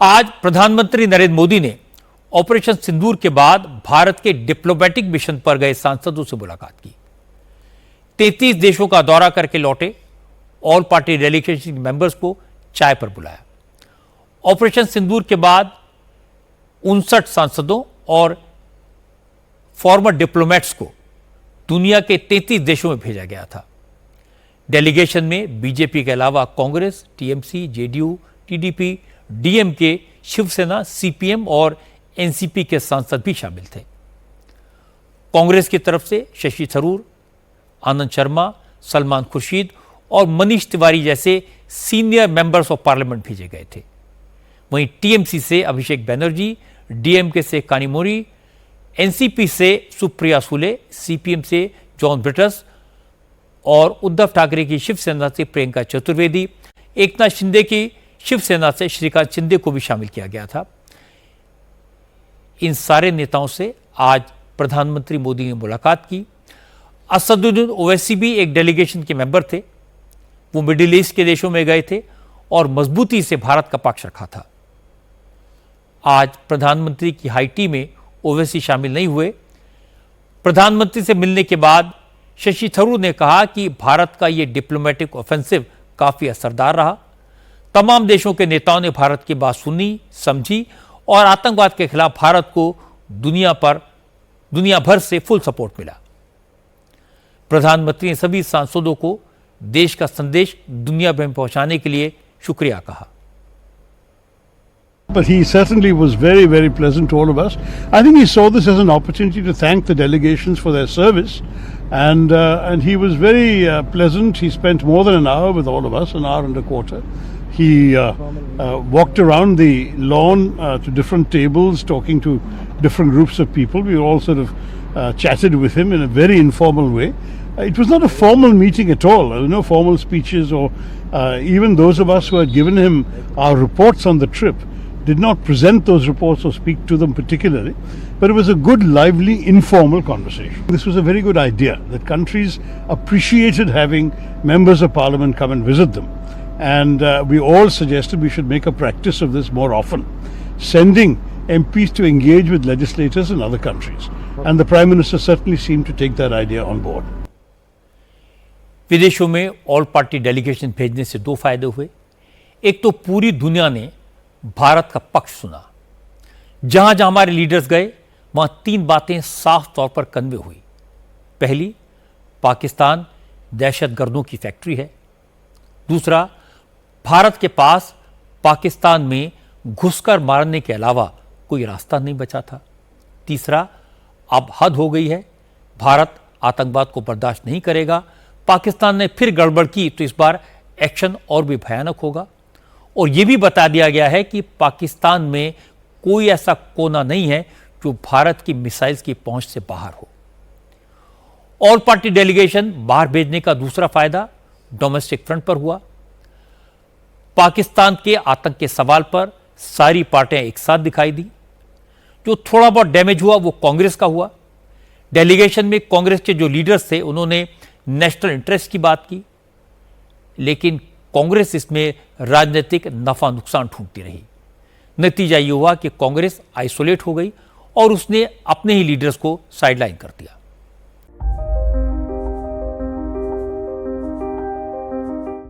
आज प्रधानमंत्री नरेंद्र मोदी ने ऑपरेशन सिंदूर के बाद भारत के डिप्लोमेटिक मिशन पर गए सांसदों से मुलाकात की। 33 देशों का दौरा करके लौटे ऑल पार्टी डेलीगेशन मेंबर्स को चाय पर बुलाया। ऑपरेशन सिंदूर के बाद 59 सांसदों और फॉर्मर डिप्लोमेट्स को दुनिया के 33 देशों में भेजा गया था। डेलीगेशन में बीजेपी के अलावा Congress, TMC, JDU, TDP, DMK, Shiv Sena, CPM और एनसीपी के सांसद भी शामिल थे। कांग्रेस की तरफ से शशि थरूर, आनंद शर्मा, सलमान खुर्शीद और मनीष तिवारी जैसे सीनियर मेंबर्स ऑफ पार्लियामेंट भेजे गए थे। वहीं टीएमसी से अभिषेक बनर्जी, डीएमके से कानिमोरी, एनसीपी से सुप्रिया सुले, सीपीएम से जॉन ब्रिटस और उद्धव ठाकरे की शिवसेना से प्रियंका चतुर्वेदी, एकनाथ शिंदे की शिवसेना से श्रीकांत शिंदे को भी शामिल किया गया था। इन सारे नेताओं से आज प्रधानमंत्री मोदी ने मुलाकात की। असदुद्दीन ओवैसी भी एक डेलीगेशन के मेंबर थे। वो मिडिल ईस्ट के देशों में गए थे और मजबूती से भारत का पक्ष रखा था। आज प्रधानमंत्री की हाई टी में ओवैसी शामिल नहीं हुए। प्रधानमंत्री से मिलने के बाद शशि थरूर ने कहा कि भारत का यह डिप्लोमेटिक ऑफेंसिव काफी असरदार रहा। तमाम देशों के नेताओं ने भारत की बात सुनी, समझी और आतंकवाद के खिलाफ भारत को दुनिया भर से फुल सपोर्ट मिला। प्रधानमंत्री ने सभी सांसदों को देश का संदेश दुनिया भर में पहुंचाने के लिए शुक्रिया कहा। But he certainly was very, very pleasant to all of us. I think he saw this as an opportunity to thank the delegations for their service, and he was very pleasant. He spent more than an hour with all of us, an hour and a quarter. He walked around the lawn to different tables, talking to different groups of people. We all sort of chatted with him in a very informal way. It was not a formal meeting at all. There were no formal speeches, or even those of us who had given him our reports on the trip did not present those reports or speak to them particularly, but it was a good, lively, informal conversation. This was a very good idea, that countries appreciated having members of parliament come and visit them. And we all suggested we should make a practice of this more often, sending MPs to engage with legislators in other countries. And the Prime Minister certainly seemed to take that idea on board. विदेशों में all party delegation भेजने से दो फायदे हुए। एक तो पूरी दुनिया ने भारत का पक्ष सुना। जहां जहां हमारे लीडर्स गए वहां तीन बातें साफ तौर पर कन्वे हुई। पहली, पाकिस्तान दहशतगर्दों की फैक्ट्री है। दूसरा, भारत के पास पाकिस्तान में घुसकर मारने के अलावा कोई रास्ता नहीं बचा था। तीसरा, अब हद हो गई है, भारत आतंकवाद को बर्दाश्त नहीं करेगा। पाकिस्तान ने फिर गड़बड़ की तो इस बार एक्शन और भी भयानक होगा। और यह भी बता दिया गया है कि पाकिस्तान में कोई ऐसा कोना नहीं है जो भारत की मिसाइल्स की पहुंच से बाहर हो। ऑल पार्टी डेलीगेशन बाहर भेजने का दूसरा फायदा डोमेस्टिक फ्रंट पर हुआ। पाकिस्तान के आतंक के सवाल पर सारी पार्टियां एक साथ दिखाई दी। जो थोड़ा बहुत डैमेज हुआ वो कांग्रेस का हुआ। डेलीगेशन में कांग्रेस के जो लीडर्स थे उन्होंने नेशनल इंटरेस्ट की बात की, लेकिन कांग्रेस इसमें राजनीतिक नफा नुकसान ढूंढती रही। नतीजा ये हुआ कि कांग्रेस आइसोलेट हो गई और उसने अपने ही लीडर्स को साइडलाइन कर दिया।